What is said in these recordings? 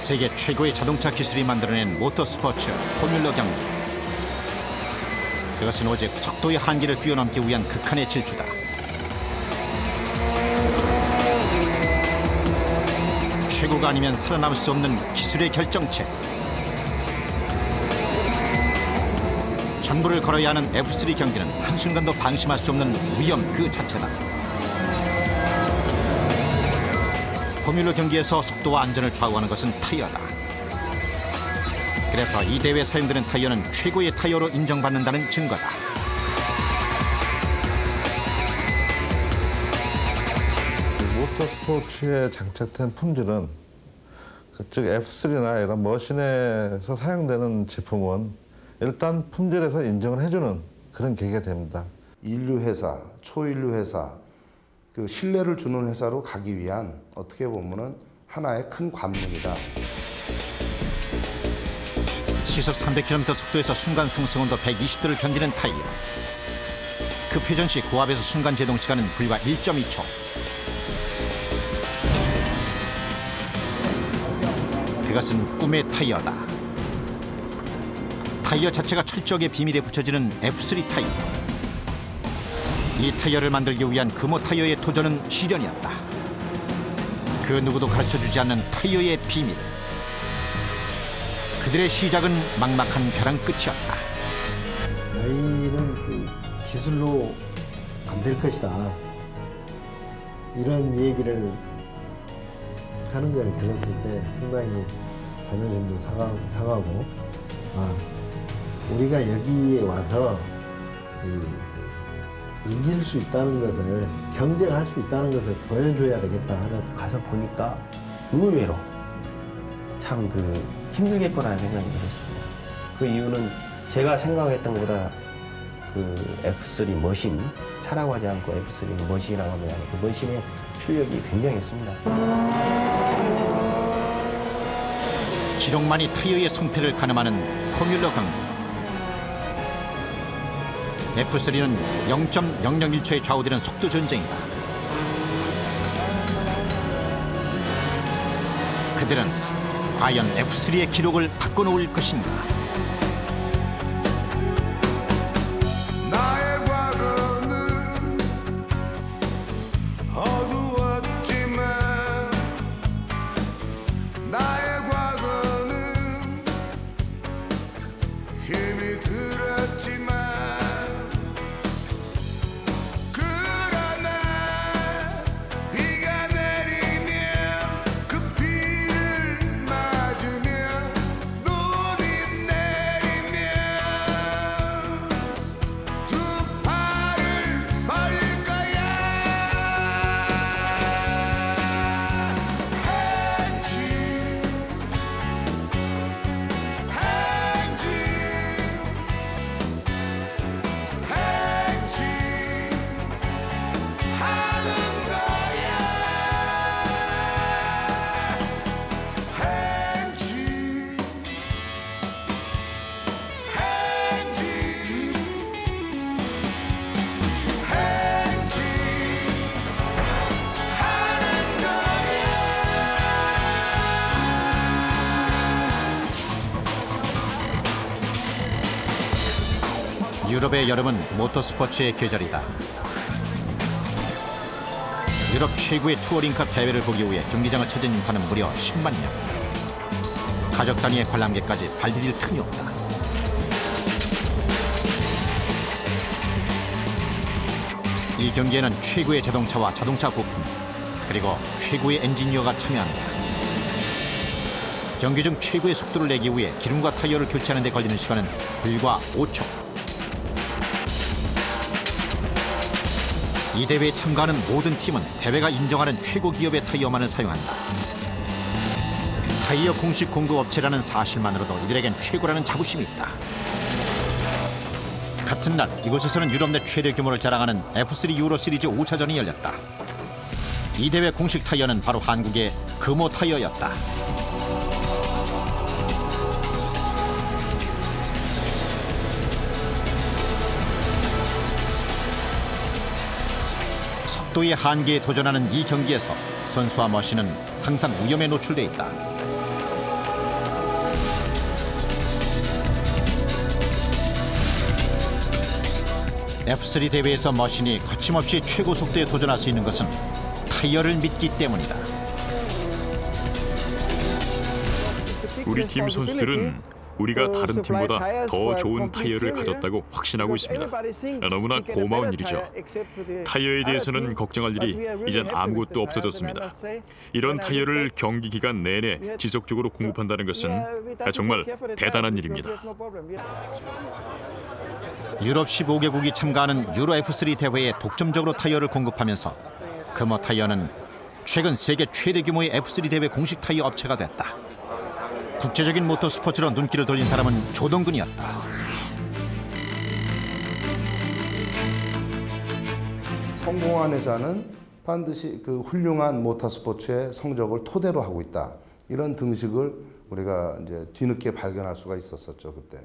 세계 최고의 자동차 기술이 만들어낸 모터스포츠 포뮬러 경기. 그것은 오직 속도의 한계를 뛰어넘기 위한 극한의 질주다. 최고가 아니면 살아남을 수 없는 기술의 결정체. 전부를 걸어야 하는 F3 경기는 한순간도 방심할 수 없는 위험 그 자체다. 포뮬러 경기에서 속도와 안전을 좌우하는 것은 타이어다. 그래서 이 대회에 사용되는 타이어는 최고의 타이어로 인정받는다는 증거다. 모터스포츠에 장착된 품질은 즉 F3나 이런 머신에서 사용되는 제품은 일단 품질에서 인정을 해주는 그런 계기가 됩니다. 인류 회사, 초인류 회사, 그 신뢰를 주는 회사로 가기 위한 어떻게 보면은 하나의 큰 관문이다. 시속 300km 속도에서 순간 상승 온도 120도를 견디는 타이어. 급회전 시 고압에서 순간 제동 시간은 불과 1.2초. 그것은 꿈의 타이어다. 타이어 자체가 철저하게 비밀에 붙여지는 F3 타이어. 이 타이어를 만들기 위한 금호 타이어의 도전은 시련이었다. 그 누구도 가르쳐주지 않는 타이어의 비밀. 그들의 시작은 막막한 벼랑 끝이었다. 나이는 그 기술로 안 될 것이다. 이런 얘기를 하는 걸 들었을 때 상당히 자존심도 상하고 우리가 여기에 와서 이길 수 있다는 것을, 경쟁할 수 있다는 것을 보여줘야 되겠다 하는. 가서 보니까 의외로 참 힘들겠구나 생각이 들었습니다. 그 이유는 제가 생각했던 것보다 그 F3 머신, 차라고 하지 않고 F3 머신이라고 하면 그 머신의 출력이 굉장했습니다. 기록만이 타이어의 성패를 가늠하는 포뮬러 경기. F3는 0.001초에 좌우되는 속도 전쟁이다. 그들은 과연 F3의 기록을 바꿔놓을 것인가? 나의 과거는 어두웠지만 나의 과거는 힘이 들었지만 유럽의 여름은 모터스포츠의 계절이다. 유럽 최고의 투어링컵 대회를 보기 위해 경기장을 찾은 인파는 무려 10만 명. 가족 단위의 관람객까지 발디딜 틈이 없다. 이 경기에는 최고의 자동차와 자동차 부품, 그리고 최고의 엔지니어가 참여한다. 경기 중 최고의 속도를 내기 위해 기름과 타이어를 교체하는 데 걸리는 시간은 불과 5초. 이 대회에 참가하는 모든 팀은 대회가 인정하는 최고 기업의 타이어만을 사용한다. 타이어 공식 공급업체라는 사실만으로도 이들에겐 최고라는 자부심이 있다. 같은 날 이곳에서는 유럽 내 최대 규모를 자랑하는 F3 유로 시리즈 5차전이 열렸다. 이 대회 공식 타이어는 바로 한국의 금호 타이어였다. 속도의 한계에 도전하는 이 경기에서 선수와 머신은 항상 위험에 노출돼 있다. F3 대회에서 머신이 거침없이 최고 속도에 도전할 수 있는 것은 타이어를 믿기 때문이다. 우리 팀 선수들은 우리가 다른 팀보다 더 좋은 타이어를 가졌다고 확신하고 있습니다. 너무나 고마운 일이죠. 타이어에 대해서는 걱정할 일이 이젠 아무것도 없어졌습니다. 이런 타이어를 경기 기간 내내 지속적으로 공급한다는 것은 정말 대단한 일입니다. 유럽 15개국이 참가하는 유로 F3 대회에 독점적으로 타이어를 공급하면서 금호 타이어는 최근 세계 최대 규모의 F3 대회 공식 타이어 업체가 됐다. 국제적인 모터스포츠로 눈길을 돌린 사람은 조동근이었다. 성공한 회사는 반드시 그 훌륭한 모터스포츠의 성적을 토대로 하고 있다. 이런 등식을 우리가 이제 뒤늦게 발견할 수가 있었었죠, 그때.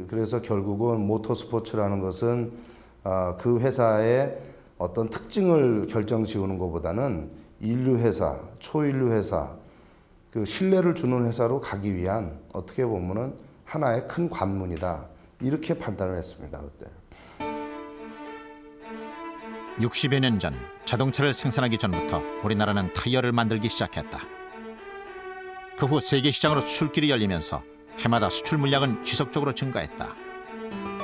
그래서 결국은 모터스포츠라는 것은 그 회사의 어떤 특징을 결정 지우는 것보다는 인류 회사, 초인류 회사, 그 신뢰를 주는 회사로 가기 위한 어떻게 보면은 하나의 큰 관문이다. 이렇게 판단을 했습니다, 그때. 60여 년 전 자동차를 생산하기 전부터 우리나라는 타이어를 만들기 시작했다. 그 후 세계 시장으로 수출길이 열리면서 해마다 수출 물량은 지속적으로 증가했다.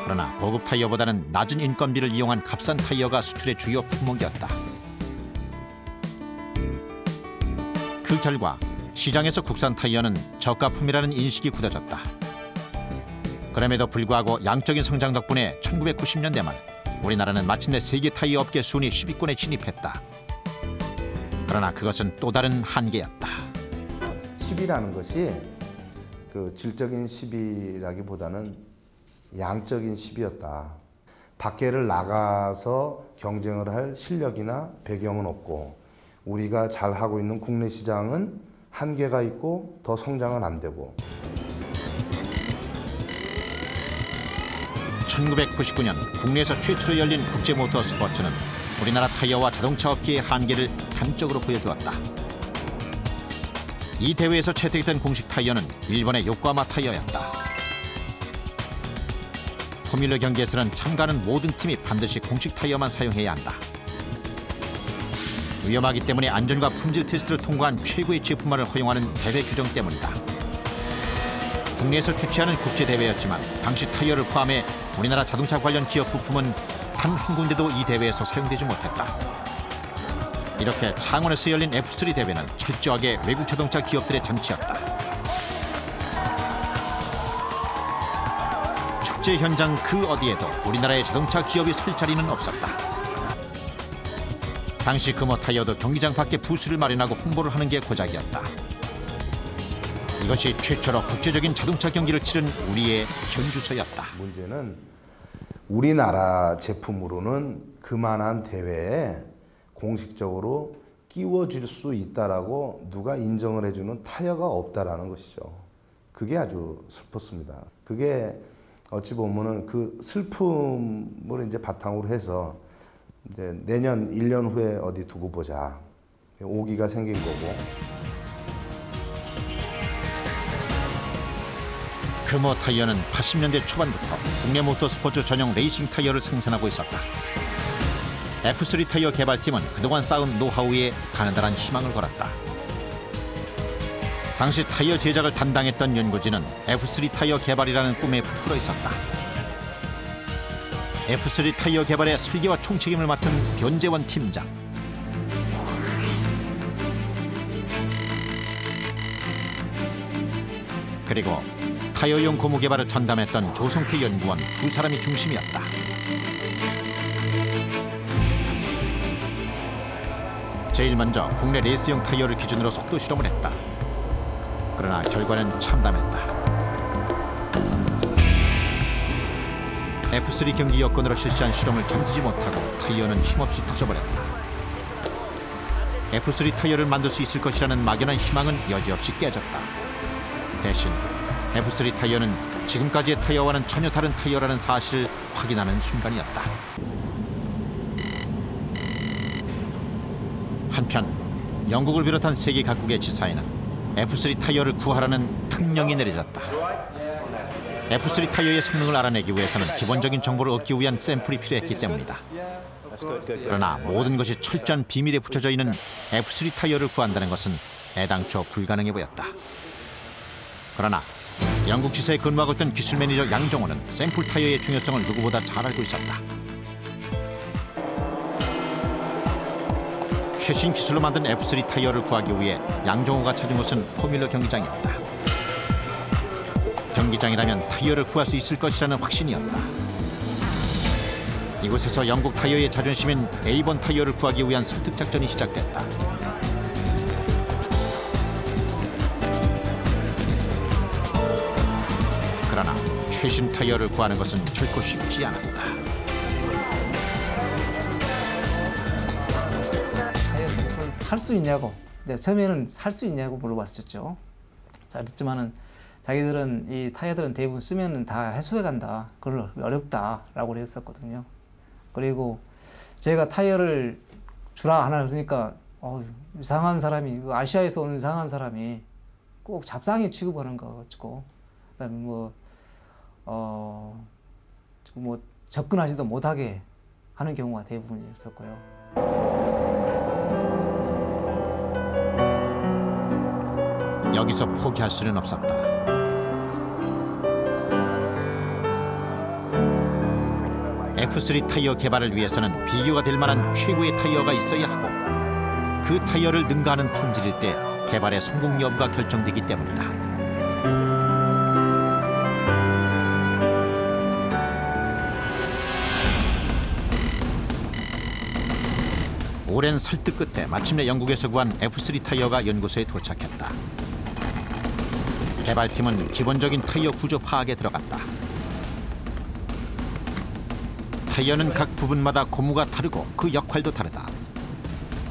그러나 고급 타이어보다는 낮은 인건비를 이용한 값싼 타이어가 수출의 주요 품목이었다. 그 결과 시장에서 국산 타이어는 저가품이라는 인식이 굳어졌다. 그럼에도 불구하고 양적인 성장 덕분에 1990년대 말 우리나라는 마침내 세계 타이어 업계 순위 10위권에 진입했다. 그러나 그것은 또 다른 한계였다. 10위라는 것이 그 질적인 10위라기보다는 양적인 10위였다. 밖에를 나가서 경쟁을 할 실력이나 배경은 없고 우리가 잘하고 있는 국내 시장은 한계가 있고 더 성장은 안 되고. 1999년 국내에서 최초로 열린 국제 모터 스포츠는 우리나라 타이어와 자동차 업계의 한계를 단적으로 보여주었다. 이 대회에서 채택된 공식 타이어는 일본의 요코하마 타이어였다. 포뮬러 경기에서는 참가하는 모든 팀이 반드시 공식 타이어만 사용해야 한다. 위험하기 때문에 안전과 품질 테스트를 통과한 최고의 제품만을 허용하는 대회 규정 때문이다. 국내에서 주최하는 국제대회였지만 당시 타이어를 포함해 우리나라 자동차 관련 기업 부품은 단 한 군데도 이 대회에서 사용되지 못했다. 이렇게 창원에서 열린 F3 대회는 철저하게 외국 자동차 기업들의 잔치였다. 축제 현장 그 어디에도 우리나라의 자동차 기업이 설 자리는 없었다. 당시 금호 타이어도 경기장 밖에 부스를 마련하고 홍보를 하는 게 고작이었다. 이것이 최초로 국제적인 자동차 경기를 치른 우리의 현주소였다. 문제는 우리나라 제품으로는 그만한 대회에 공식적으로 끼워줄 수 있다라고 누가 인정을 해주는 타이어가 없다라는 것이죠. 그게 아주 슬펐습니다. 그게 어찌 보면은 그 슬픔을 이제 바탕으로 해서 이제 내년 1년 후에 어디 두고 보자. 오기가 생긴 거고. 금호 타이어는 80년대 초반부터 국내 모터스포츠 전용 레이싱 타이어를 생산하고 있었다. F3 타이어 개발팀은 그동안 쌓은 노하우에 가느다란 희망을 걸었다. 당시 타이어 제작을 담당했던 연구진은 F3 타이어 개발이라는 꿈에 부풀어 있었다. F3 타이어 개발의 설계와 총책임을 맡은 변재원 팀장. 그리고 타이어용 고무 개발을 전담했던 조성태 연구원 두 사람이 중심이었다. 제일 먼저 국내 레이스용 타이어를 기준으로 속도 실험을 했다. 그러나 결과는 참담했다. F3 경기 여건으로 실시한 실험을 견디지 못하고 타이어는 힘없이 터져버렸다. F3 타이어를 만들 수 있을 것이라는 막연한 희망은 여지없이 깨졌다. 대신 F3 타이어는 지금까지의 타이어와는 전혀 다른 타이어라는 사실을 확인하는 순간이었다. 한편 영국을 비롯한 세계 각국의 지사에는 F3 타이어를 구하라는 특령이 내려졌다. F3 타이어의 성능을 알아내기 위해서는 기본적인 정보를 얻기 위한 샘플이 필요했기 때문이다. 그러나 모든 것이 철저한 비밀에 붙여져 있는 F3 타이어를 구한다는 것은 애당초 불가능해 보였다. 그러나 영국 지사에 근무하고 있던 기술 매니저 양정호는 샘플 타이어의 중요성을 누구보다 잘 알고 있었다. 최신 기술로 만든 F3 타이어를 구하기 위해 양정호가 찾은 곳은 포뮬러 경기장이었다. 경기장이라면 타이어를 구할 수 있을 것이라는 확신이었다. 이곳에서 영국 타이어의 자존심인 A1 타이어를 구하기 위한 설득 작전이 시작됐다. 그러나 최신 타이어를 구하는 것은 결코 쉽지 않았다. 할 수 있냐고, 이제 처음에는 살 수 있냐고 물어봤었죠. 자, 그랬지만은 자기들은 이 타이어들은 대부분 쓰면은 다 해소해 간다. 그걸 어렵다라고 그랬었거든요. 그리고 제가 타이어를 주라 하나 그러니까 이상한 사람이, 아시아에서 오는 이상한 사람이 꼭 잡상이 취급하는 거 같고, 그다음에 뭐 접근하지도 못하게 하는 경우가 대부분이었었고요. 여기서 포기할 수는 없었다. F3 타이어 개발을 위해서는 비교가 될 만한 최고의 타이어가 있어야 하고 그 타이어를 능가하는 품질일 때 개발의 성공 여부가 결정되기 때문이다. 오랜 설득 끝에 마침내 영국에서 구한 F3 타이어가 연구소에 도착했다. 개발팀은 기본적인 타이어 구조 파악에 들어갔다. 타이어는 각 부분마다 고무가 다르고 그 역할도 다르다.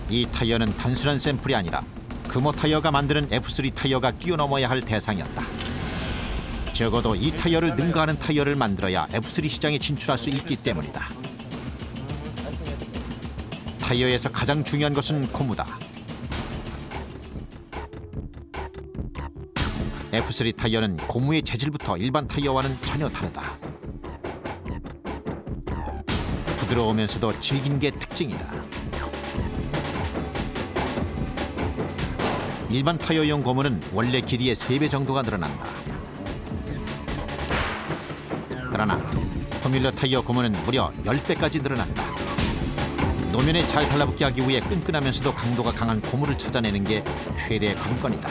이 타이어는 단순한 샘플이 아니라 금호 타이어가 만드는 F3 타이어가 뛰어넘어야 할 대상이었다. 적어도 이 타이어를 능가하는 타이어를 만들어야 F3 시장에 진출할 수 있기 때문이다. 타이어에서 가장 중요한 것은 고무다. F3 타이어는 고무의 재질부터 일반 타이어와는 전혀 다르다. 부드러우면서도 질긴 게 특징이다. 일반 타이어용 고무는 원래 길이의 3배 정도가 늘어난다. 그러나 포뮬러 타이어 고무는 무려 10배까지 늘어난다. 노면에 잘 달라붙게 하기 위해 끈끈하면서도 강도가 강한 고무를 찾아내는 게 최대의 관건이다.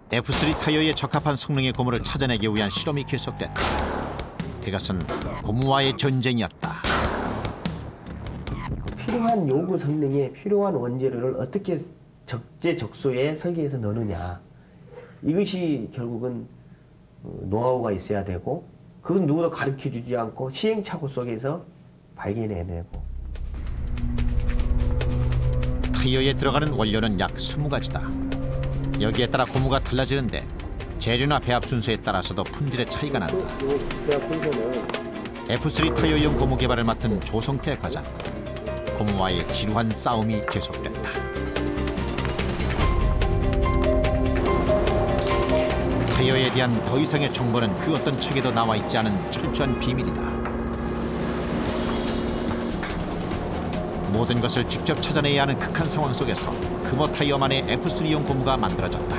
F3 타이어에 적합한 성능의 고무를 찾아내기 위한 실험이 계속됐다. 그것은 고무와의 전쟁이었다. 필요한 요구 성능에 필요한 원재료를 어떻게 적재적소에 설계해서 넣느냐. 이것이 결국은 노하우가 있어야 되고 그건 누구도 가르쳐주지 않고 시행착오 속에서 발견해내고. 타이어에 들어가는 원료는 약 20가지다. 여기에 따라 고무가 달라지는데 재료나 배합 순서에 따라서도 품질의 차이가 난다. 배합 순서는 F3 타이어용 고무 개발을 맡은 조성태 과장. 고무와의 지루한 싸움이 계속됐다. 타이어에 대한 더 이상의 정보는 그 어떤 책에도 나와 있지 않은 철저한 비밀이다. 모든 것을 직접 찾아내야 하는 극한 상황 속에서 금호 타이어만의 F3용 고무가 만들어졌다.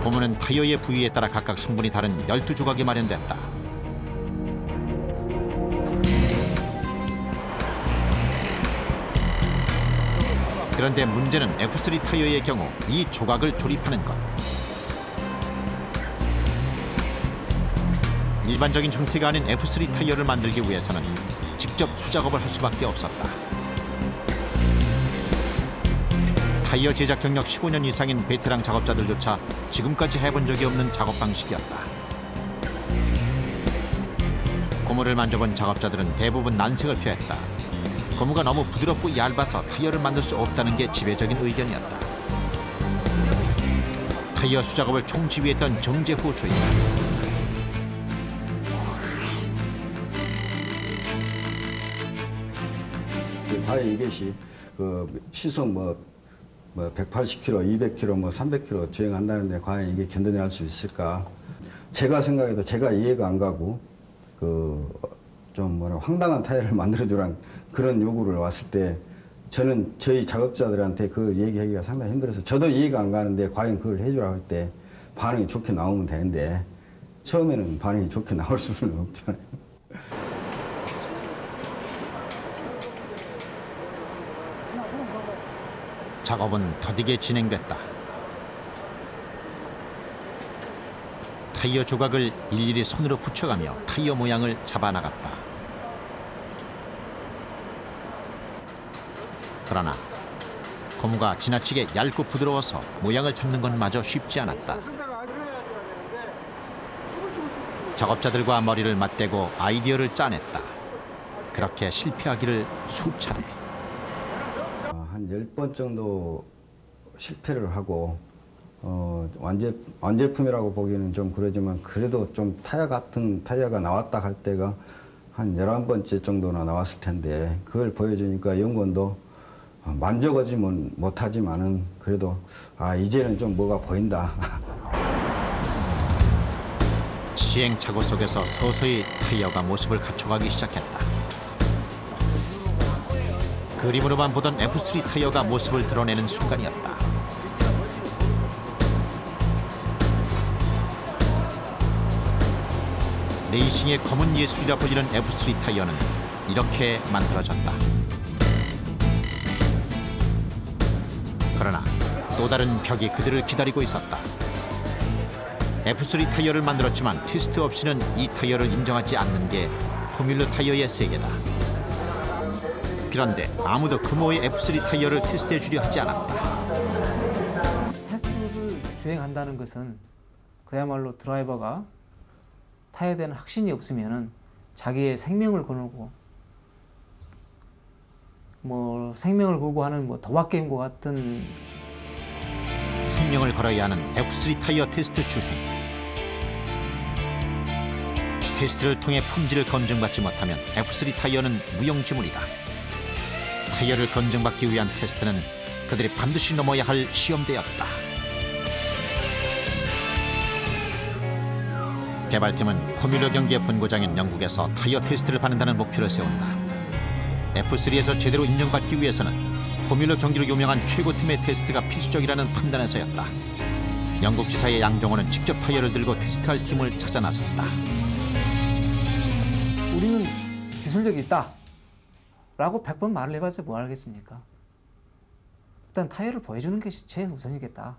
고무는 타이어의 부위에 따라 각각 성분이 다른 12조각이 마련됐다. 그런데 문제는 F3 타이어의 경우 이 조각을 조립하는 것. 일반적인 형태가 아닌 F3 타이어를 만들기 위해서는 직접 수작업을 할 수밖에 없었다. 타이어 제작 경력 15년 이상인 베테랑 작업자들조차 지금까지 해본 적이 없는 작업 방식이었다. 고무를 만져본 작업자들은 대부분 난색을 표했다. 고무가 너무 부드럽고 얇아서 타이어를 만들 수 없다는 게 지배적인 의견이었다. 타이어 수작업을 총지휘했던 정재후 주임. 과연 이것이 시속 뭐 180km, 200km, 뭐 300km 주행한다는데 과연 이게 견뎌낼 수 있을까? 제가 생각해도 제가 이해가 안 가고 좀 황당한 타이어를 만들어주란 그런 요구를 왔을 때 저는 저희 작업자들한테 그 얘기하기가 상당히 힘들어서 저도 이해가 안 가는데 과연 그걸 해주라고 할 때 반응이 좋게 나오면 되는데 처음에는 반응이 좋게 나올 수는 없잖아요. 작업은 더디게 진행됐다. 타이어 조각을 일일이 손으로 붙여가며 타이어 모양을 잡아나갔다. 그러나 고무가 지나치게 얇고 부드러워서 모양을 잡는 것마저 쉽지 않았다. 작업자들과 머리를 맞대고 아이디어를 짜냈다. 그렇게 실패하기를 수차례. 한 10번 정도 실패를 하고 완제품이라고 보기에는 좀 그러지만 그래도 좀 타이어 같은 타이어가 나왔다 할 때가 한 11번째 정도나 나왔을 텐데 그걸 보여주니까 연구원도 만족하지는 못하지만은 그래도 이제는 좀 뭐가 보인다. 시행착오 속에서 서서히 타이어가 모습을 갖춰가기 시작했다. 그림으로만 보던 F3 타이어가 모습을 드러내는 순간이었다. 레이싱의 검은 예술이라 불리는 F3 타이어는 이렇게 만들어졌다. 그러나 또 다른 벽이 그들을 기다리고 있었다. F3 타이어를 만들었지만 테스트 없이는 이 타이어를 인정하지 않는 게 포뮬러 타이어의 세계다. 그런데 아무도 금호의 F3 타이어를 테스트해 주려 하지 않았다. 테스트를 주행한다는 것은 그야말로 드라이버가 타이어에 대한 확신이 없으면은 자기의 생명을 거는 생명을 걸고 하는 도박 게임과 같은 생명을 걸어야 하는 F3 타이어 테스트 주행. 테스트를 통해 품질을 검증받지 못하면 F3 타이어는 무용지물이다. 타이어를 검증받기 위한 테스트는 그들이 반드시 넘어야 할 시험대였다. 개발팀은 포뮬러 경기의 본고장인 영국에서 타이어 테스트를 받는다는 목표를 세운다. F3에서 제대로 인정받기 위해서는 포뮬러 경기로 유명한 최고팀의 테스트가 필수적이라는 판단에서였다. 영국 지사의 양정호는 직접 타이어를 들고 테스트할 팀을 찾아 나섰다. 우리는 기술력이 있다 라고 100번 말을 해봤자 뭐 하겠습니까? 일단 타이어를 보여주는 것이 최우선이겠다.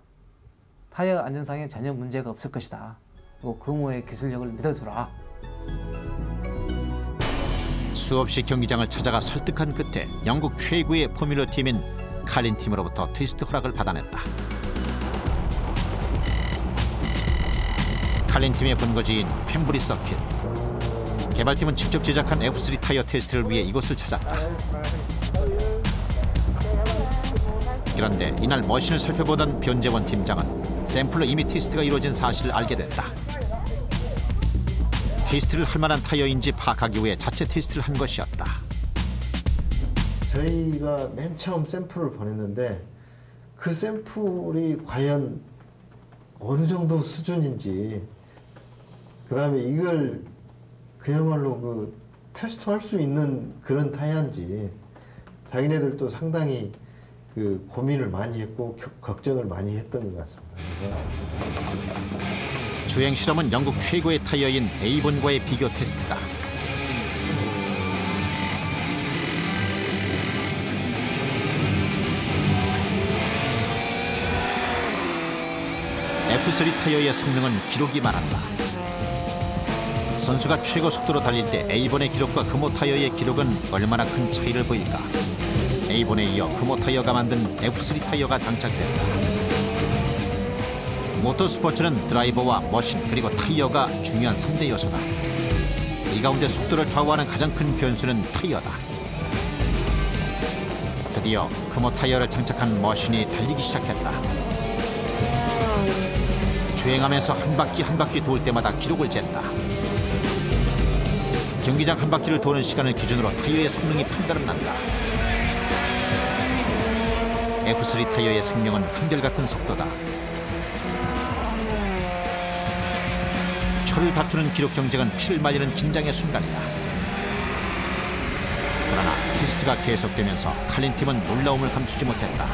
타이어 안전상에 전혀 문제가 없을 것이다. 그리고 금호의 기술력을 믿어주라. 수없이 경기장을 찾아가 설득한 끝에 영국 최고의 포뮬러 팀인 칼린 팀으로부터 테스트 허락을 받아냈다. 칼린 팀의 본거지인 펜부리 서킷. 개발팀은 직접 제작한 F3 타이어 테스트를 위해 이곳을 찾았다. 그런데 이날 머신을 살펴보던 변재원 팀장은 샘플로 이미 테스트가 이루어진 사실을 알게 됐다. 테스트를 할 만한 타이어인지 파악하기 위해 자체 테스트를 한 것이었다. 저희가 맨 처음 샘플을 보냈는데 그 샘플이 과연 어느 정도 수준인지, 그 다음에 이걸 그야말로 테스트할 수 있는 그런 타이어인지 자기네들도 상당히 고민을 많이 했고 걱정을 많이 했던 것 같습니다. 주행 실험은 영국 최고의 타이어인 에이본과의 비교 테스트다. F3 타이어의 성능은 기록이 말한다. 선수가 최고 속도로 달릴 때 A본의 기록과 금호 타이어의 기록은 얼마나 큰 차이를 보일까? A본에 이어 금호 타이어가 만든 F3 타이어가 장착됐다. 모터스포츠는 드라이버와 머신 그리고 타이어가 중요한 3대 요소다. 이 가운데 속도를 좌우하는 가장 큰 변수는 타이어다. 드디어 금호 타이어를 장착한 머신이 달리기 시작했다. 주행하면서 한 바퀴 한 바퀴 돌 때마다 기록을 잰다. 경기장 한 바퀴를 도는 시간을 기준으로 타이어의 성능이 판단을 난다. F3 타이어의 생명은 한결같은 속도다. 철을 다투는 기록 경쟁은 피를 말리는 긴장의 순간이다. 그러나 테스트가 계속되면서 칼린 팀은 놀라움을 감추지 못했다.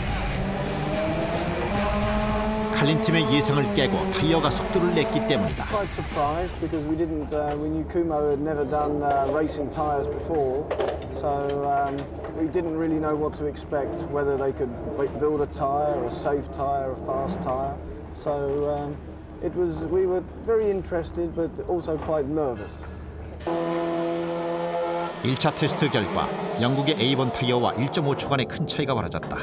칼린 팀의 예상을 깨고 타이어가 속도를 냈기 때문이다. Quite surprised because we knew Kumho had never done racing tyres before, so we didn't really know what to expect, whether they could build a tyre, a safe tyre, a fast tyre. So we were very interested, but also quite nervous. 1차 테스트 결과 영국의 A1 타이어와 1.5초간의 큰 차이가 벌어졌다.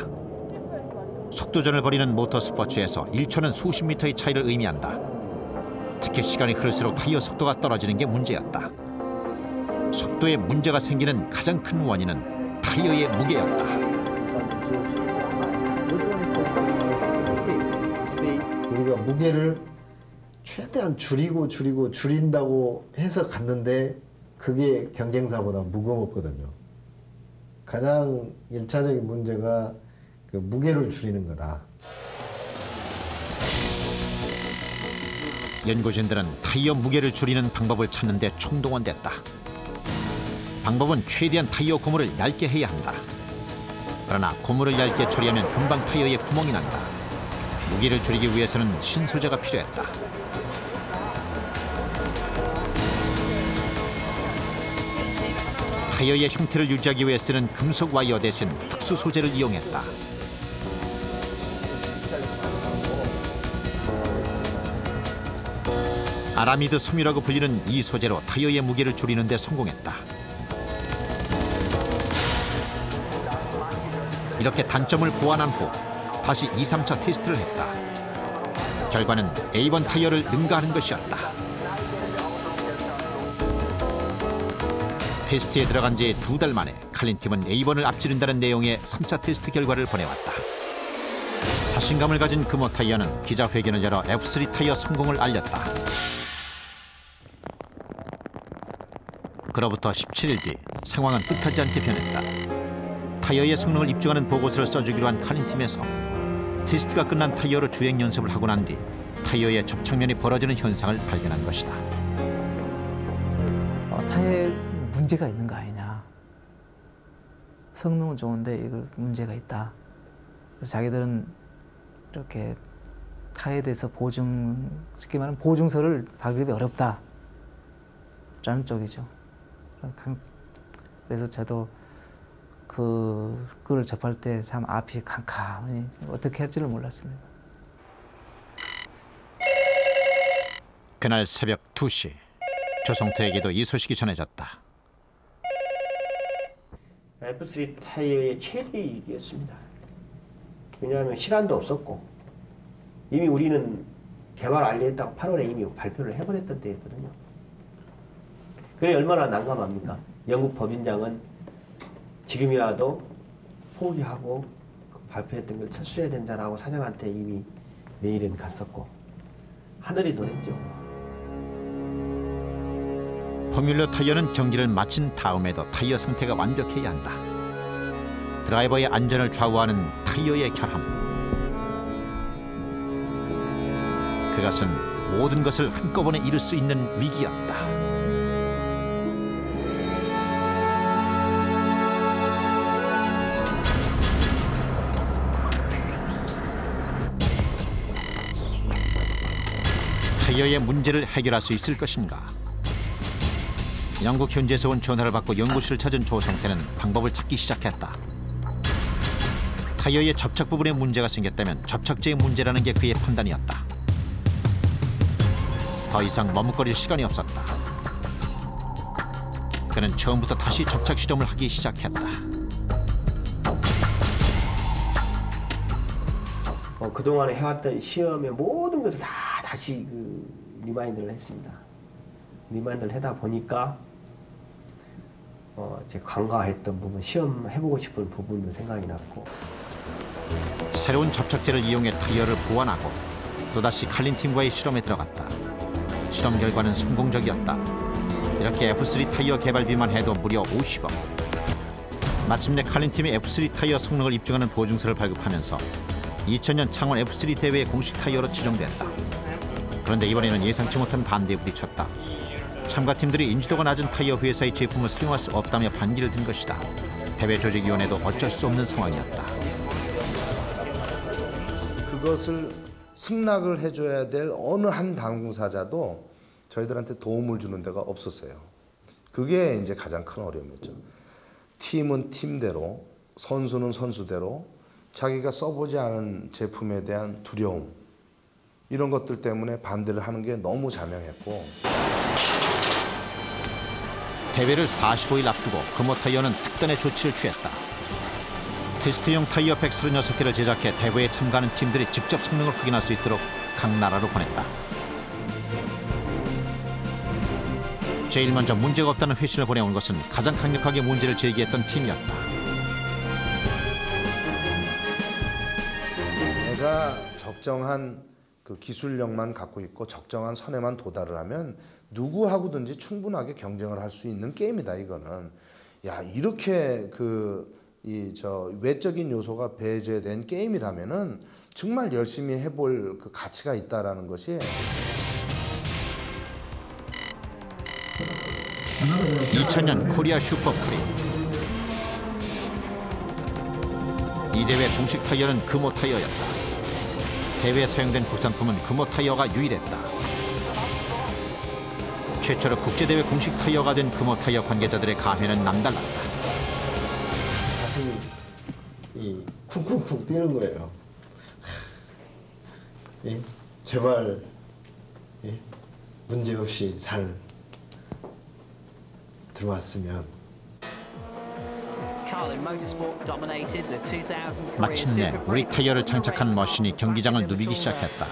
속도전을 벌이는 모터스포츠에서 1초는 수십 미터의 차이를 의미한다. 특히 시간이 흐를수록 타이어 속도가 떨어지는 게 문제였다. 속도에 문제가 생기는 가장 큰 원인은 타이어의 무게였다. 우리가 무게를 최대한 줄인다고 해서 갔는데 그게 경쟁사보다 무거웠거든요. 가장 1차적인 문제가 그 무게를 줄이는 거다. 연구진들은 타이어 무게를 줄이는 방법을 찾는 데 총동원됐다. 방법은 최대한 타이어 고무를 얇게 해야 한다. 그러나 고무를 얇게 처리하면 금방 타이어에 구멍이 난다. 무게를 줄이기 위해서는 신소재가 필요했다. 타이어의 형태를 유지하기 위해 쓰는 금속 와이어 대신 특수 소재를 이용했다. 아라미드 섬유라고 불리는 이 소재로 타이어의 무게를 줄이는 데 성공했다. 이렇게 단점을 보완한 후 다시 2, 3차 테스트를 했다. 결과는 A1 타이어를 능가하는 것이었다. 테스트에 들어간 지 2달 만에 칼린 팀은 A1을 앞지른다는 내용의 3차 테스트 결과를 보내왔다. 자신감을 가진 금호 타이어는 기자회견을 열어 F3 타이어 성공을 알렸다. 그로부터 17일 뒤 상황은 뜻하지 않게 변했다. 타이어의 성능을 입증하는 보고서를 써주기로 한 칼린 팀에서 테스트가 끝난 타이어로 주행 연습을 하고 난 뒤 타이어의 접착면이 벌어지는 현상을 발견한 것이다. 타이어에 문제가 있는 거 아니냐. 성능은 좋은데 이거 문제가 있다. 그래서 자기들은 이렇게 타이어에 대해서 쉽게 말하면 보증서를 발급이 어렵다라는 쪽이죠. 그래서 저도 그걸 접할 때 참 앞이 캄캄하니 어떻게 할지를 몰랐습니다. 그날 새벽 2시 조성태에게도 이 소식이 전해졌다. F3 타이어의 최대 이익이었습니다. 왜냐하면 시간도 없었고 이미 우리는 개발 완료했다고 8월에 이미 발표를 해버렸던 때였거든요. 그게 얼마나 난감합니까? 영국 법인장은 지금이라도 포기하고 발표했던 걸 철수해야 된다라고 사장한테 이미 메일은 갔었고 하늘이 노랬죠. 포뮬러 타이어는 경기를 마친 다음에도 타이어 상태가 완벽해야 한다. 드라이버의 안전을 좌우하는 타이어의 결함. 그것은 모든 것을 한꺼번에 이룰 수 있는 위기였다. 타이어의 문제를 해결할 수 있을 것인가? 영국 현지에서 온 전화를 받고 연구실을 찾은 조성태는 방법을 찾기 시작했다. 타이어의 접착 부분에 문제가 생겼다면 접착제의 문제라는 게 그의 판단이었다. 더 이상 머뭇거릴 시간이 없었다. 그는 처음부터 다시 접착 실험을 하기 시작했다. 그동안에 해왔던 시험의 모든 것을 다시 리마인드를 했습니다. 리마인드를 하다 보니까 제 간과했던 부분, 시험해보고 싶은 부분도 생각이 났고 새로운 접착제를 이용해 타이어를 보완하고 또다시 칼린 팀과의 실험에 들어갔다. 실험 결과는 성공적이었다. 이렇게 F3 타이어 개발비만 해도 무려 50억. 마침내 칼린 팀이 F3 타이어 성능을 입증하는 보증서를 발급하면서 2000년 창원 F3 대회의 공식 타이어로 지정됐다. 그런데 이번에는 예상치 못한 반대에 부딪혔다. 참가팀들이 인지도가 낮은 타이어 회사의 제품을 사용할 수 없다며 반기를 든 것이다. 대회 조직위원회도 어쩔 수 없는 상황이었다. 그것을 승낙을 해줘야 될 어느 한 당사자도 저희들한테 도움을 주는 데가 없었어요. 그게 이제 가장 큰 어려움이었죠. 팀은 팀대로, 선수는 선수대로 자기가 써보지 않은 제품에 대한 두려움, 이런 것들 때문에 반대를 하는 게 너무 자명했고. 대회를 45일 앞두고 금호 타이어는 특단의 조치를 취했다. 테스트용 타이어 136개를 제작해 대회에 참가하는 팀들이 직접 성능을 확인할 수 있도록 각 나라로 보냈다. 제일 먼저 문제가 없다는 회신을 보내온 것은 가장 강력하게 문제를 제기했던 팀이었다. 내가 적정한 그 기술력만 갖고 있고 적정한 선에만 도달을 하면 누구하고든지 충분하게 경쟁을 할 수 있는 게임이다. 이거는 야, 이렇게 외적인 요소가 배제된 게임이라면은 정말 열심히 해볼 그 가치가 있다라는 것이. 2000년 코리아 슈퍼프리. 이 대회 공식 타이어는 금호 타이어였다. 대회에 사용된 국산품은 금호 타이어가 유일했다. 최초로 국제대회 공식 타이어가 된 금호 타이어 관계자들의 감회는 남달랐다. 가슴이 쿵쿵쿵 뛰는 거예요. 예? 제발 문제 없이 잘 들어왔으면. 마침내 우리 타이어를 장착한 머신이 경기장을 누비기 시작했다.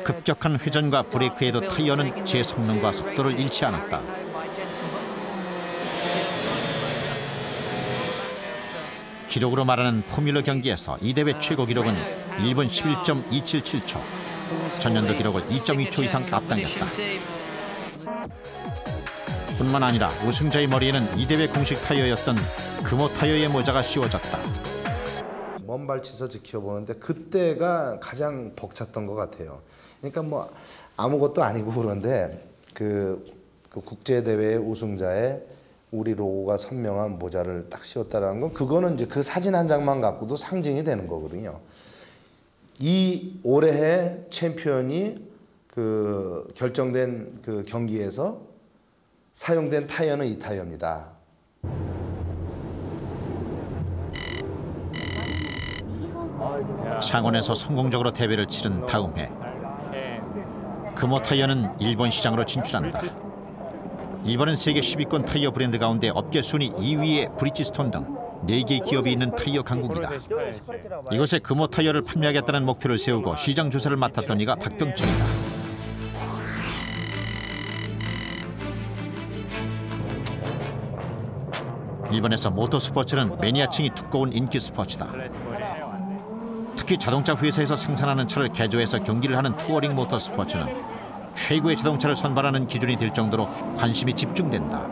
급격한 회전과 브레이크에도 타이어는 제 성능과 속도를 잃지 않았다. 기록으로 말하는 포뮬러 경기에서 이 대회 최고 기록은 1분 11.277초. 전년도 기록을 2.2초 이상 앞당겼다. 뿐만 아니라 우승자의 머리에는 이 대회 공식 타이어였던 금호 타이어의 모자가 씌워졌다. 먼 발치서 지켜보는데 그때가 가장 벅찼던 것 같아요. 그러니까 뭐 아무것도 아니고 그런데 그 국제대회 우승자의 우리 로고가 선명한 모자를 딱 씌웠다라는 건 그거는 이제 그 사진 한 장만 갖고도 상징이 되는 거거든요. 이 올해의 챔피언이 그 결정된 그 경기에서 사용된 타이어는 이 타이어입니다. 창원에서 성공적으로 대회를 치른 다음 해 금호 타이어는 일본 시장으로 진출한다. 이번엔 세계 10위권 타이어 브랜드 가운데 업계 순위 2위의 브리지스톤 등 4개의 기업이 있는 타이어 강국이다. 이곳에 금호 타이어를 판매하겠다는 목표를 세우고 시장 조사를 맡았던 이가 박병철이다. 일본에서 모터스포츠는 매니아층이 두꺼운 인기 스포츠다. 특히 자동차 회사에서 생산하는 차를 개조해서 경기를 하는 투어링 모터스포츠는 최고의 자동차를 선발하는 기준이 될 정도로 관심이 집중된다.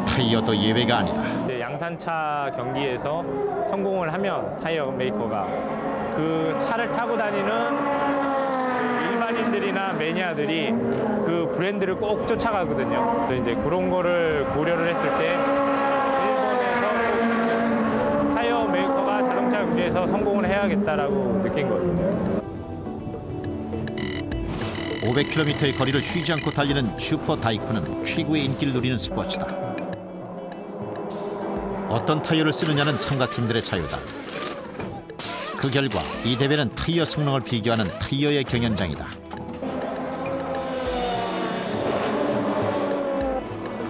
타이어도 예외가 아니다. 양산차 경기에서 성공을 하면 타이어 메이커가 그 차를 타고 다니는 일반인들이나 매니아들이 그 브랜드를 꼭 쫓아가거든요. 그래서 이제 그런 거를 고려를 했을 때 일본에서 타이어 메이커가 자동차 경기에서 성공을 해야겠다라고 느낀 거거든요. 500km의 거리를 쉬지 않고 달리는 슈퍼 다이쿠는 최고의 인기를 누리는 스포츠다. 어떤 타이어를 쓰느냐는 참가팀들의 자유다. 그 결과 이 대회는 타이어 성능을 비교하는 타이어의 경연장이다.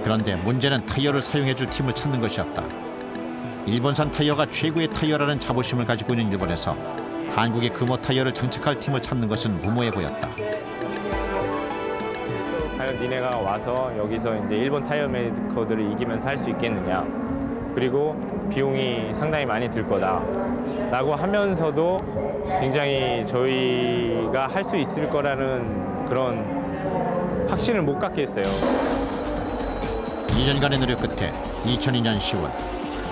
그런데 문제는 타이어를 사용해줄 팀을 찾는 것이었다. 일본산 타이어가 최고의 타이어라는 자부심을 가지고 있는 일본에서 한국의 금호 타이어를 장착할 팀을 찾는 것은 무모해 보였다. 과연 니네가 와서 여기서 이제 일본 타이어 메이커들을 이기면서 할 수 있겠느냐. 그리고 비용이 상당히 많이 들 거다. 라고 하면서도 굉장히 저희가 할 수 있을 거라는 그런 확신을 못 갖게 했어요. 2년간의 노력 끝에 2002년 10월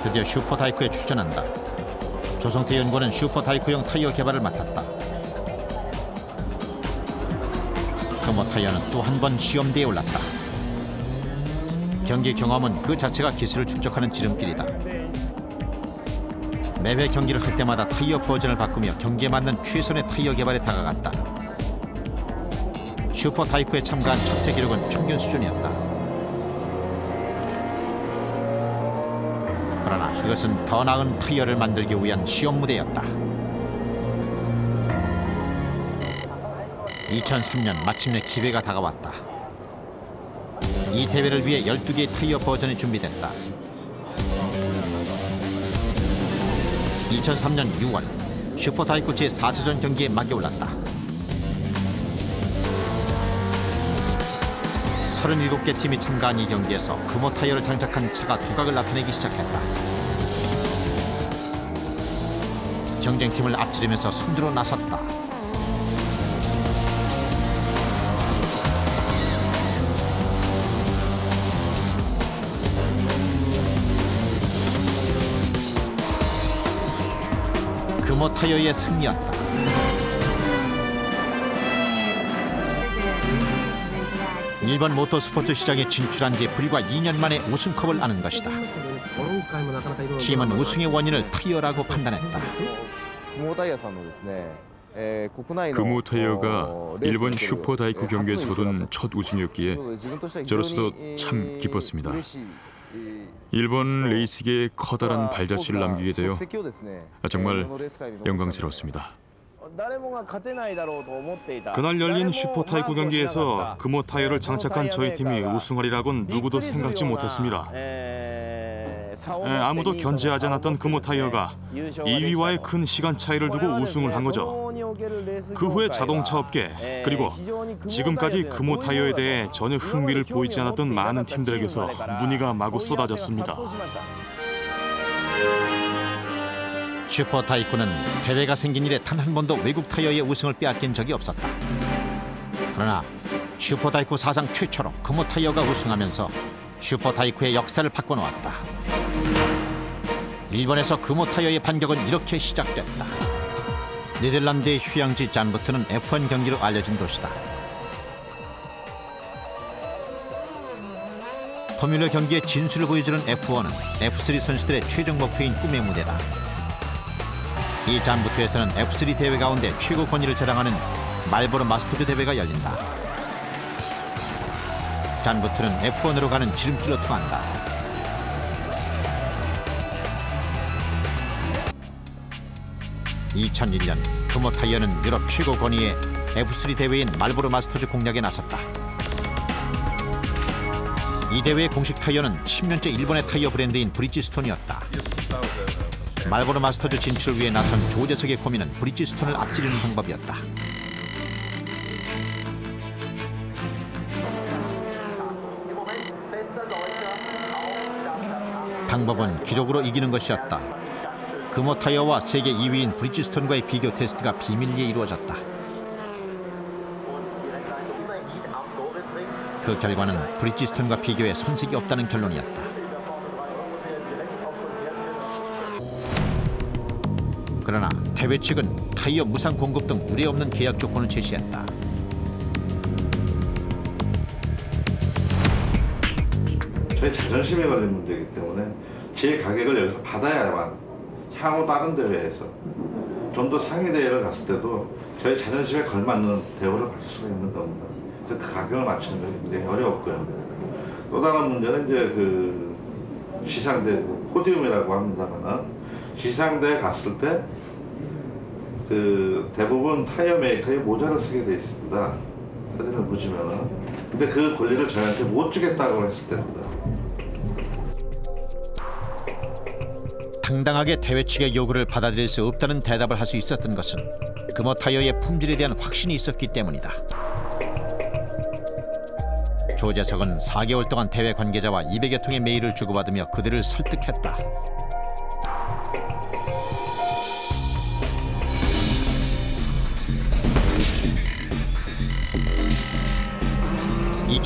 드디어 슈퍼다이쿠에 출전한다. 조성태 연구원은 슈퍼다이쿠형 타이어 개발을 맡았다. 금호 타이어는 또 한 번 시험대에 올랐다. 경기 경험은 그 자체가 기술을 축적하는 지름길이다. 매회 경기를 할 때마다 타이어 버전을 바꾸며 경기에 맞는 최선의 타이어 개발에 다가갔다. 슈퍼다이쿠에 참가한 첫 해 기록은 평균 수준이었다. 그러나 그것은 더 나은 타이어를 만들기 위한 시험 무대였다. 2003년 마침내 기회가 다가왔다. 이 대회를 위해 12개의 타이어 버전이 준비됐다. 2003년 6월 슈퍼다이쿠 제4차전 경기에 막이 올랐다. 37개 팀이 참가한 이 경기에서 금호 타이어를 장착한 차가 두각을 나타내기 시작했다. 경쟁팀을 앞지르면서 선두로 나섰다. 금호 타이어의 승리였다. 일본 모터스포츠 시장에 진출한 지 불과 2년 만에 우승컵을 안은 것이다. 팀은 우승의 원인을 타이어라고 판단했다. 금호 타이어가 일본 슈퍼다이쿠 경기에서 거둔 첫 우승이었기에 저로서도 참 기뻤습니다. 일본 레이스계에 커다란 발자취를 남기게 되어 정말 영광스러웠습니다. 그날 열린 슈퍼다이쿠 경기에서 금호 타이어를 장착한 저희 팀이 우승하리라고는 누구도 생각지 못했습니다. 아무도 견제하지 않았던 금호 타이어가 2위와의 큰 시간 차이를 두고 우승을 한 거죠. 그 후에 자동차 업계 그리고 지금까지 금호 타이어에 대해 전혀 흥미를 보이지 않았던 많은 팀들에게서 문의가 마구 쏟아졌습니다. 슈퍼다이쿠는 대회가 생긴 이래 단 한 번도 외국 타이어의 우승을 빼앗긴 적이 없었다. 그러나 슈퍼다이쿠 사상 최초로 금호 타이어가 우승하면서 슈퍼다이쿠의 역사를 바꿔놓았다. 일본에서 금호 타이어의 반격은 이렇게 시작됐다. 네덜란드의 휴양지 잔부트는 F1 경기로 알려진 도시다. 포뮬러 경기의 진수를 보여주는 F1은 F3 선수들의 최종 목표인 꿈의 무대다. 이 잔부트에서는 F3 대회 가운데 최고 권위를 자랑하는 말보로 마스터즈 대회가 열린다. 잔부트는 F1으로 가는 지름길로 통한다. (2001년) 금호 타이어는 유럽 최고 권위의 F3 대회인 말보로 마스터즈 공략에 나섰다. 이 대회의 공식 타이어는 10년째 일본의 타이어 브랜드인 브리지스톤이었다. 말보로 마스터즈 진출을 위해 나선 조재석의 고민은 브리지스톤을 앞지르는 방법이었다. 방법은 기록으로 이기는 것이었다. 금호 타이어와 세계 2위인 브리지스톤과의 비교 테스트가 비밀리에 이루어졌다. 그 결과는 브리지스톤과 비교해 손색이 없다는 결론이었다. 그러나 대회 측은 타이어 무상 공급 등 우려없는 계약 조건을 제시했다. 저희 자존심에 걸린 문제이기 때문에 제 가격을 여기서 받아야만 향후 다른 대회에서 좀 더 상위 대회를 갔을 때도 저희 자존심에 걸맞는 대우를 받을 수가 있는 겁니다. 그래서 그 가격을 맞추는 게 굉장히 어려웠고요. 또 다른 문제는 이제 그 시상대 포디움이라고 합니다만 시상대에 갔을 때 그 대부분 타이어 메이커의 모자를 쓰게 돼 있습니다. 사진을 보시면은. 근데 그 권리를 저희한테 못 주겠다고 했을 때입니다. 당당하게 대회 측의 요구를 받아들일 수 없다는 대답을 할 수 있었던 것은 금호 타이어의 품질에 대한 확신이 있었기 때문이다. 조재석은 4개월 동안 대회 관계자와 200여 통의 메일을 주고받으며 그들을 설득했다.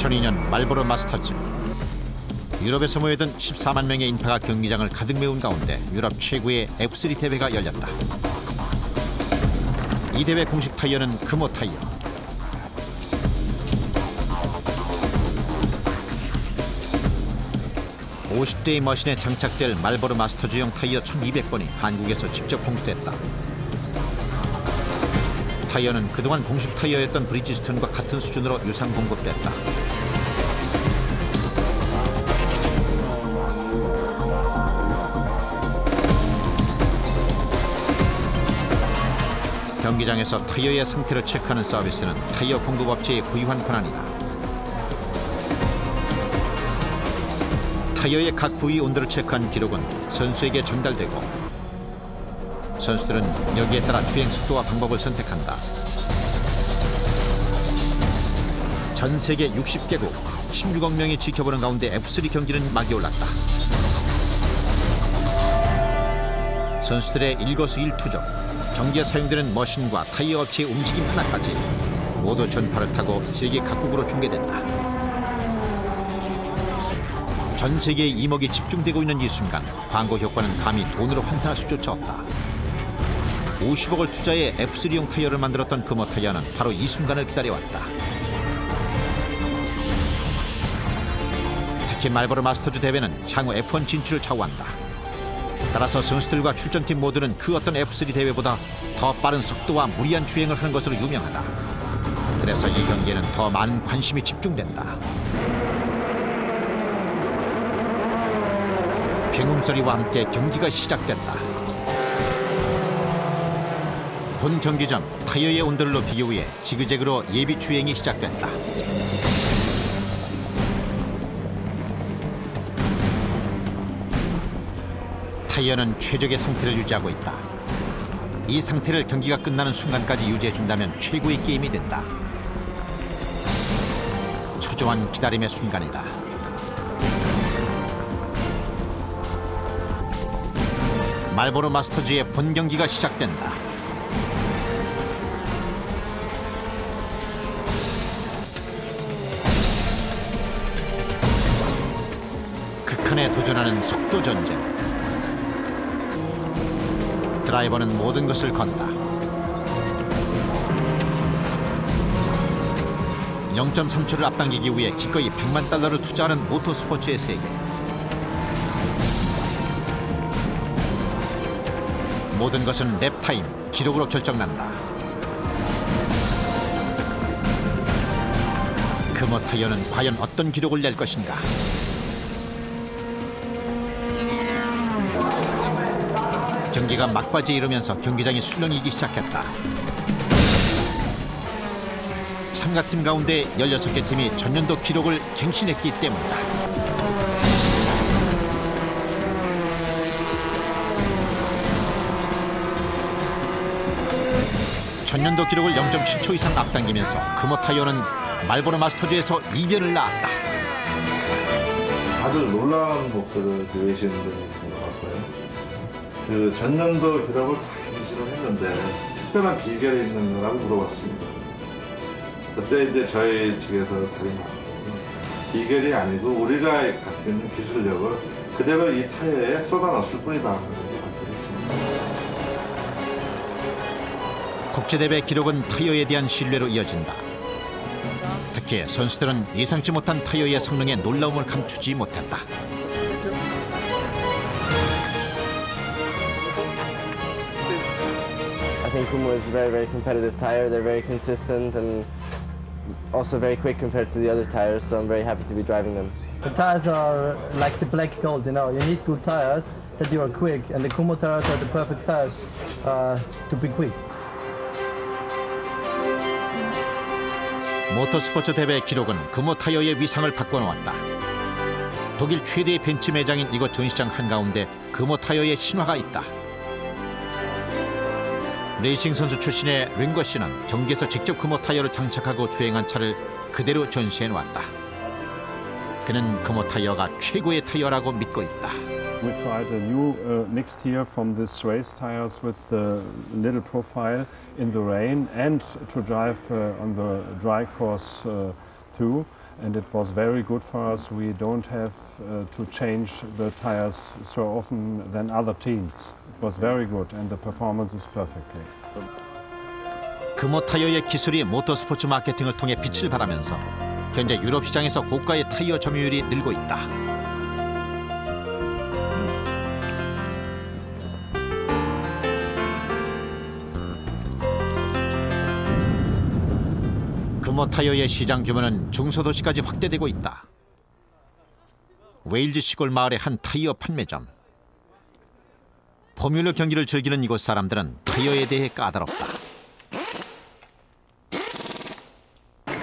2002년 말보로 마스터즈. 유럽에서 모여든 14만 명의 인파가 경기장을 가득 메운 가운데 유럽 최고의 F3 대회가 열렸다. 이 대회 공식 타이어는 금호 타이어. (50대의) 머신에 장착될 말보로 마스터즈용 타이어 1200번이 한국에서 직접 공수됐다. 타이어는 그동안 공식 타이어였던 브리지스톤과 같은 수준으로 유상 공급됐다. 경기장에서 타이어의 상태를 체크하는 서비스는 타이어 공급업체의 부유한 권한이다. 타이어의 각 부위 온도를 체크한 기록은 선수에게 전달되고 선수들은 여기에 따라 주행 속도와 방법을 선택한다. 전 세계 60개국 16억 명이 지켜보는 가운데 F3 경기는 막이 올랐다. 선수들의 일거수일투족, 경기에 사용되는 머신과 타이어 업체의 움직임 하나까지 모두 전파를 타고 세계 각국으로 중계된다. 전 세계의 이목이 집중되고 있는 이 순간 광고 효과는 감히 돈으로 환산할 수조차 없다. 50억을 투자해 F3용 타이어를 만들었던 금호 타이어는 바로 이 순간을 기다려왔다. 특히 말보로 마스터즈 대회는 향후 F1 진출을 좌우한다. 따라서 선수들과 출전팀 모두는 그 어떤 F3 대회보다 더 빠른 속도와 무리한 주행을 하는 것으로 유명하다. 그래서 이 경기에는 더 많은 관심이 집중된다. 굉음 소리와 함께 경기가 시작됐다. 본 경기 전 타이어의 온도를 높이기 위해 지그재그로 예비 주행이 시작됐다. 타이어는 최적의 상태를 유지하고 있다. 이 상태를 경기가 끝나는 순간까지 유지해준다면 최고의 게임이 된다. 초조한 기다림의 순간이다. 말보로 마스터즈의 본 경기가 시작된다. 극한에 도전하는 속도 전쟁. 드라이버는 모든 것을 건다. 0.3초를 앞당기기 위해 기꺼이 $100만 투자하는 모터스포츠의 세계. 모든 것은 랩타임, 기록으로 결정난다. 금호 타이어는 과연 어떤 기록을 낼 것인가? 경기가 막바지에 이르면서 경기장이 술렁이기 시작했다. 참가팀 가운데 16개 팀이 전년도 기록을 갱신했기 때문이다. 전년도 기록을 0.7초 이상 앞당기면서 금호 타이어는 말보로 마스터즈에서 이변을 낳았다. 다들 놀라운 목소리를 내시는 분이 있는 것 같고요. 그 전년도 기록을 다 유지를 했는데 특별한 비결이 있는 거라고 물어봤습니다. 그때 이제 저희 측에서 다른 비결이 아니고 우리가 갖고 있는 기술력을 그대로 이 타이어에 쏟아넣었을 뿐이다. 국제대회 기록은 타이어에 대한 신뢰로 이어진다. 특히 선수들은 예상치 못한 타이어의 성능에 놀라움을 감추지 못했다. I think Kumho is a very competitive tire. They're very consistent and also very quick compared to the other tires, so I'm very happy to be driving them. The tires are like the black gold, you know. You need good tires that you are quick, and the Kumho tires are the perfect tires to be quick. 모터스포츠 대회 기록은 금호 타이어의 위상을 바꿔놓았다. 독일 최대의 벤츠 매장인 이곳 전시장 한가운데 금호 타이어의 신화가 있다. 레이싱 선수 출신의 링거 씨는 경기에서 직접 금호 타이어를 장착하고 주행한 차를 그대로 전시해놓았다. 그는 금호 타이어가 최고의 타이어라고 믿고 있다. We tried a new mixed here from these race tires with the little profile in the rain and to drive on the dry course too. and it was very good for us. We don't have to change the tires so often than other teams. It was very good and the performance is perfectly. 금호 타이어의 기술이 모터스포츠 마케팅을 통해 빛을 발하면서 현재 유럽 시장에서 고가의 타이어 점유율이 늘고 있다. 금호 타이어의 시장 규모는 중소도시까지 확대되고 있다. 웨일즈 시골 마을의 한 타이어 판매점. 포뮬러 경기를 즐기는 이곳 사람들은 타이어에 대해 까다롭다.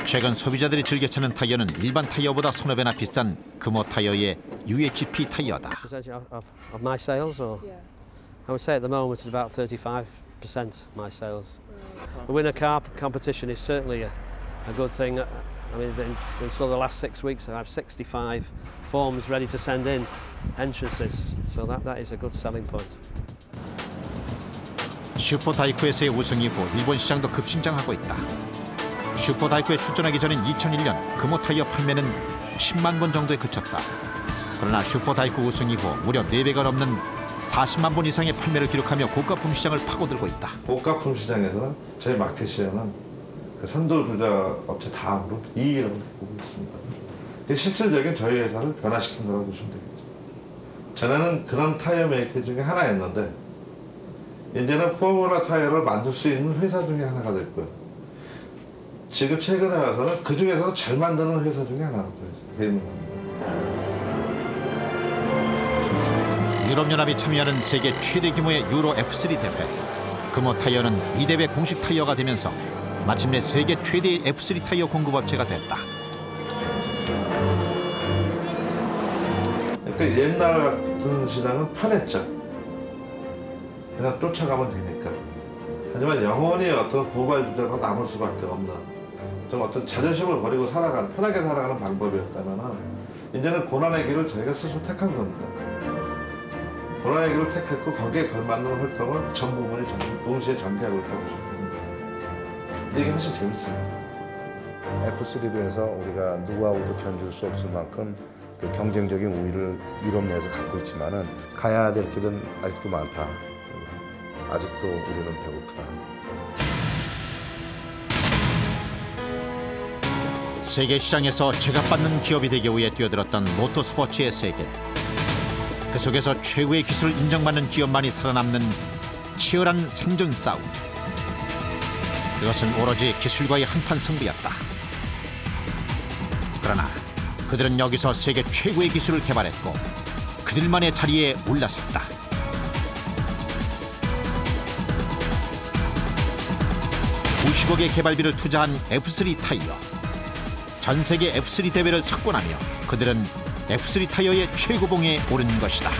최근 소비자들이 즐겨 찾는 타이어는 일반 타이어보다 서너 배나 비싼 금호 타이어의 UHP 타이어다. Of my sales, or I would say at the moment it's about 35% my sales. The winter car competition is certainly a good thing. I mean, so the last 6 weeks I have 65 forms ready to send in, entrances. So that is a good selling point. 슈퍼다이쿠에서의 우승 이후 일본 시장도 급신장하고 있다. 슈퍼다이쿠에 출전하기 전인 2001년 금호 타이어 판매는 10만 본 정도에 그쳤다. 그러나 슈퍼다이쿠 우승 이후 무려 4배가 넘는 40만 본 이상의 판매를 기록하며 고가품 시장을 파고들고 있다. 고가품 시장에서는 저희 마켓 시장은 그 선도주자 업체 다음으로 2위라고 보고 있습니다. 실질적인 저희 회사를 변화시킨 거라고 보시면 되겠죠. 전에는 그런 타이어 메이커 중에 하나였는데 이제는 포뮬러 타이어를 만들 수 있는 회사 중에 하나가 됐고요. 지금 최근에 와서는 그 중에서 잘 만드는 회사 중에 하나가 되는 겁니다. 유럽연합이 참여하는 세계 최대 규모의 유로 F3 대회. 금호 타이어는 이 대회 공식 타이어가 되면서 마침내 세계 최대의 F3 타이어 공급업체가 됐다. 그러니까 옛날 같은 시장은 편했죠. 그냥 쫓아가면 되니까. 하지만 영원히 어떤 후발주자가 남을 수밖에 없는 좀 어떤 자존심을 버리고 살아가는, 편하게 살아가는 방법이었다면 이제는 고난의 길을 저희가 스스로 택한 겁니다. 고난의 길을 택했고 거기에 걸맞는 활동을 전 부문이 동시에 전개하고 있다고 보시면 됩니다. 근데 이게 훨씬 재밌습니다. F3로 해서 우리가 누구하고도 견줄 수 없을 만큼 그 경쟁적인 우위를 유럽 내에서 갖고 있지만은 가야 될 길은 아직도 많다. 아직도 우리는 배고프다. 세계 시장에서 제값받는 기업이 되기 위해 뛰어들었던 모터스포츠의 세계. 그 속에서 최고의 기술을 인정받는 기업만이 살아남는 치열한 생존 싸움. 그것은 오로지 기술과의 한판 승부였다. 그러나 그들은 여기서 세계 최고의 기술을 개발했고 그들만의 자리에 올라섰다. $50억의 개발비를 투자한 F3 타이어. 전 세계 F3 대회를 석권하며 그들은 F3 타이어의 최고봉에 오른 것이다.